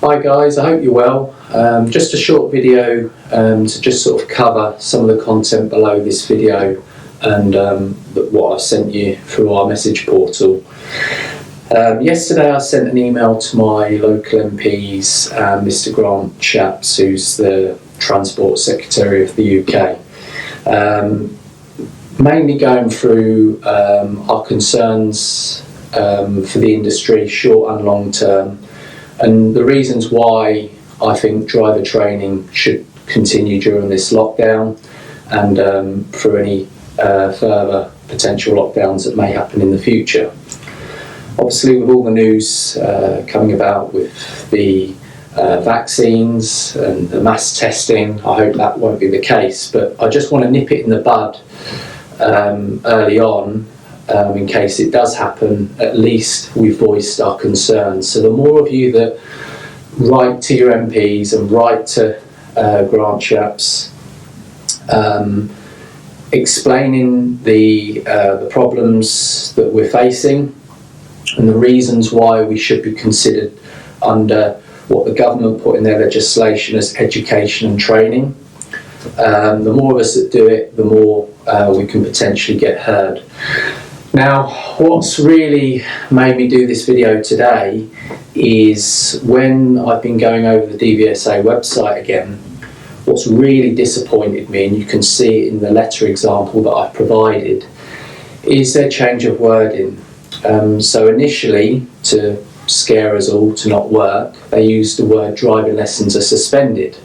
Hi guys, I hope you're well. Just a short video to just sort of cover some of the content below this video and what I've sent you through our message portal. Yesterday I sent an email to my local MPs, Mr Grant Shapps, who's the Transport Secretary of the UK, mainly going through our concerns for the industry, short and long term, and the reasons why I think driver training should continue during this lockdown and for any further potential lockdowns that may happen in the future. Obviously, with all the news coming about with the vaccines and the mass testing, I hope that won't be the case, but I just want to nip it in the bud early on. In case it does happen, at least we've voiced our concerns. So the more of you that write to your MPs and write to Grant Shapps explaining the problems that we're facing and the reasons why we should be considered under what the government put in their legislation as education and training, the more of us that do it, the more we can potentially get heard. Now, what's really made me do this video today is when I've been going over the DVSA website again, what's really disappointed me, and you can see it in the letter example that I've provided, is their change of wording. So initially, to scare us all to not work, they used the word driving lessons are suspended.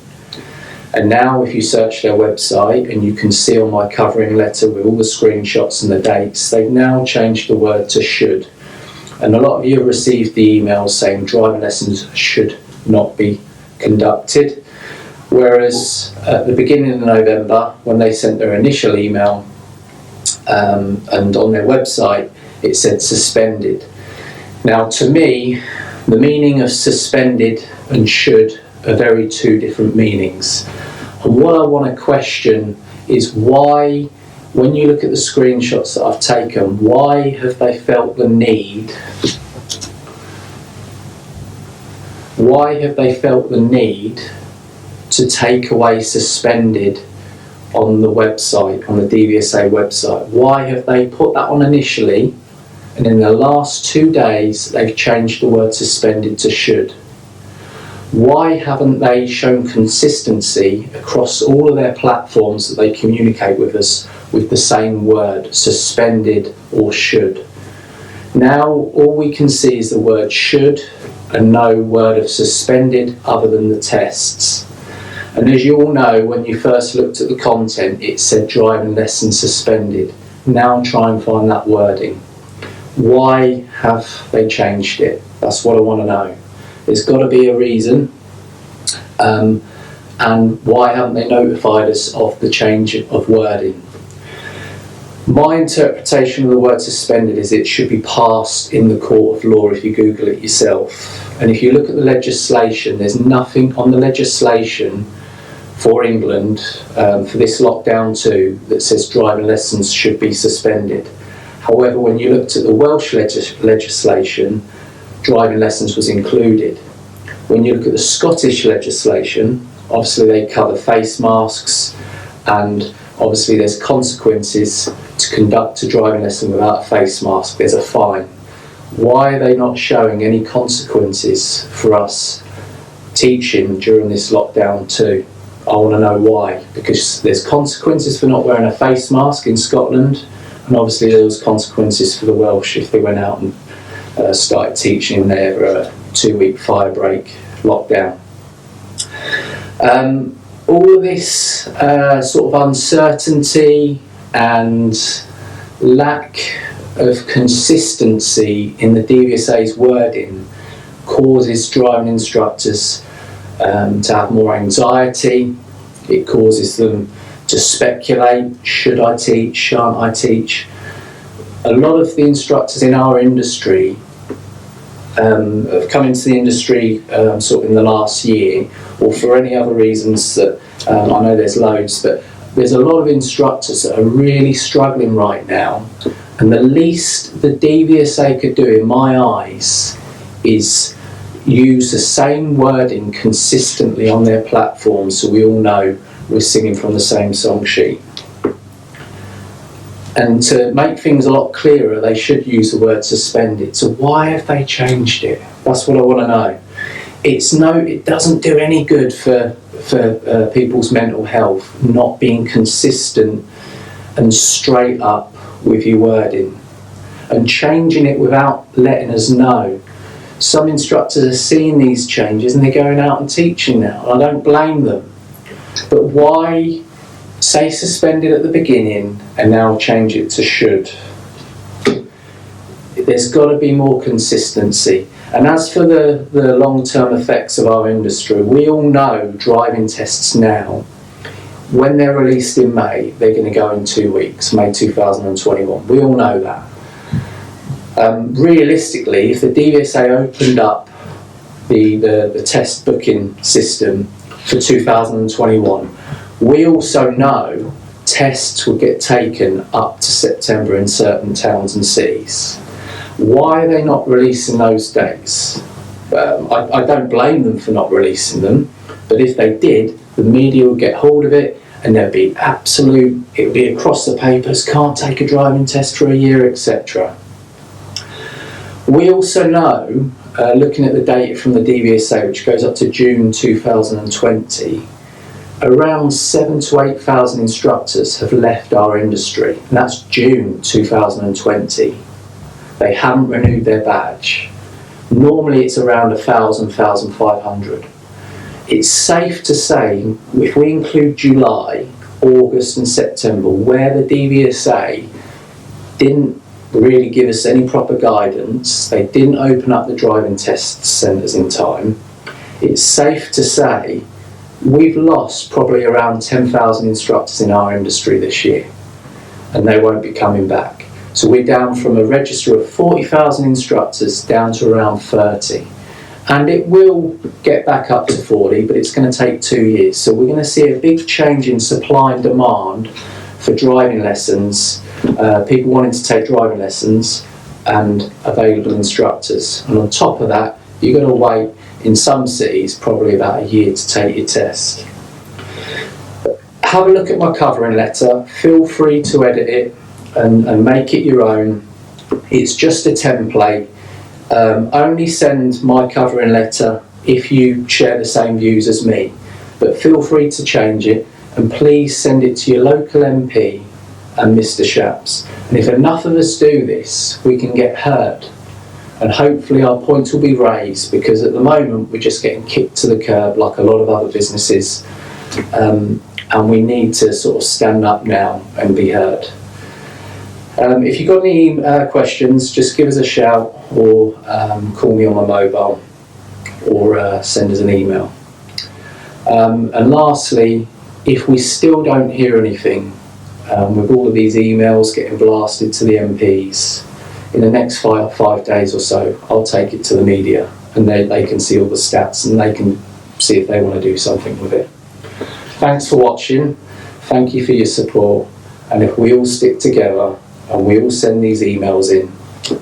And now if you search their website, and you can see on my covering letter with all the screenshots and the dates, they've now changed the word to should. And a lot of you have received the emails saying driving lessons should not be conducted. Whereas at the beginning of November, when they sent their initial email and on their website, it said suspended. Now to me, the meaning of suspended and should are very two different meanings. And what I want to question is why, when you look at the screenshots that I've taken, why have they felt the need to take away suspended on the website, on the DVSA website? Why have they put that on initially, and in the last 2 days they've changed the word suspended to should? Why haven't they shown consistency across all of their platforms that they communicate with us with the same word, suspended or should? Now all we can see is the word should and no word of suspended other than the tests. And as you all know, when you first looked at the content, it said driving lessons suspended. Now try and find that wording. Why have they changed it? That's what I want to know. There's got to be a reason, and why haven't they notified us of the change of wording? My interpretation of the word suspended is it should be passed in the court of law if you Google it yourself. And if you look at the legislation, there's nothing on the legislation for England for this lockdown 2 that says driving lessons should be suspended. However, when you looked at the Welsh legislation, driving lessons was included. When you look at the Scottish legislation, obviously they cover face masks, and obviously there's consequences to conduct a driving lesson without a face mask. There's a fine. Why are they not showing any consequences for us teaching during this lockdown too? I want to know why, because there's consequences for not wearing a face mask in Scotland, and obviously there was consequences for the Welsh if they went out and started teaching their 2-week fire break lockdown. All of this sort of uncertainty and lack of consistency in the DVSA's wording causes driving instructors to have more anxiety. It causes them to speculate, should I teach, shan't I teach? A lot of the instructors in our industry have come into the industry sort of in the last year, or for any other reasons that I know there's loads, but there's a lot of instructors that are really struggling right now, and the least the DVSA could do in my eyes is use the same wording consistently on their platform so we all know we're singing from the same song sheet. And to make things a lot clearer, they should use the word suspended. So why have they changed it? That's what I want to know. It doesn't do any good for people's mental health not being consistent and straight up with your wording and changing it without letting us know. Some instructors are seeing these changes and they're going out and teaching now. I don't blame them. But why say suspended at the beginning and now change it to should? There's got to be more consistency. And as for the long-term effects of our industry, we all know driving tests now, when they're released in May, they're going to go in 2 weeks, May 2021. We all know that. Realistically, if the DVSA opened up the test booking system for 2021, we also know tests will get taken up to September in certain towns and cities. Why are they not releasing those dates? I don't blame them for not releasing them, but if they did, the media would get hold of it and there'd be it would be across the papers, can't take a driving test for a year, etc. We also know, looking at the data from the DVSA, which goes up to June 2020, around 7,000 to 8,000 instructors have left our industry, and that's June 2020. They haven't renewed their badge. Normally it's around 1,000, 1,500. It's safe to say, if we include July, August and September, where the DVSA didn't really give us any proper guidance, they didn't open up the driving test centres in time, it's safe to say we've lost probably around 10,000 instructors in our industry this year, and they won't be coming back. So we're down from a register of 40,000 instructors down to around 30. And it will get back up to 40, but it's going to take 2 years. So we're going to see a big change in supply and demand for driving lessons, people wanting to take driving lessons and available instructors. And on top of that, you've got to wait in some cities probably about a year to take your test. Have a look at my covering letter. Feel free to edit it and make it your own. It's just a template. Only send my covering letter if you share the same views as me, but feel free to change it, and please send it to your local MP and Mr. Shapps. And if enough of us do this, we can get heard, and hopefully our points will be raised, because at the moment we're just getting kicked to the curb like a lot of other businesses, and we need to sort of stand up now and be heard. If you've got any questions, just give us a shout or call me on my mobile or send us an email. And lastly, if we still don't hear anything with all of these emails getting blasted to the MPs, in the next five days or so, I'll take it to the media and they can see all the stats and they can see if they want to do something with it. Thanks for watching. Thank you for your support. And if we all stick together, and we all send these emails in,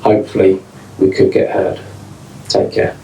hopefully we could get heard. Take care.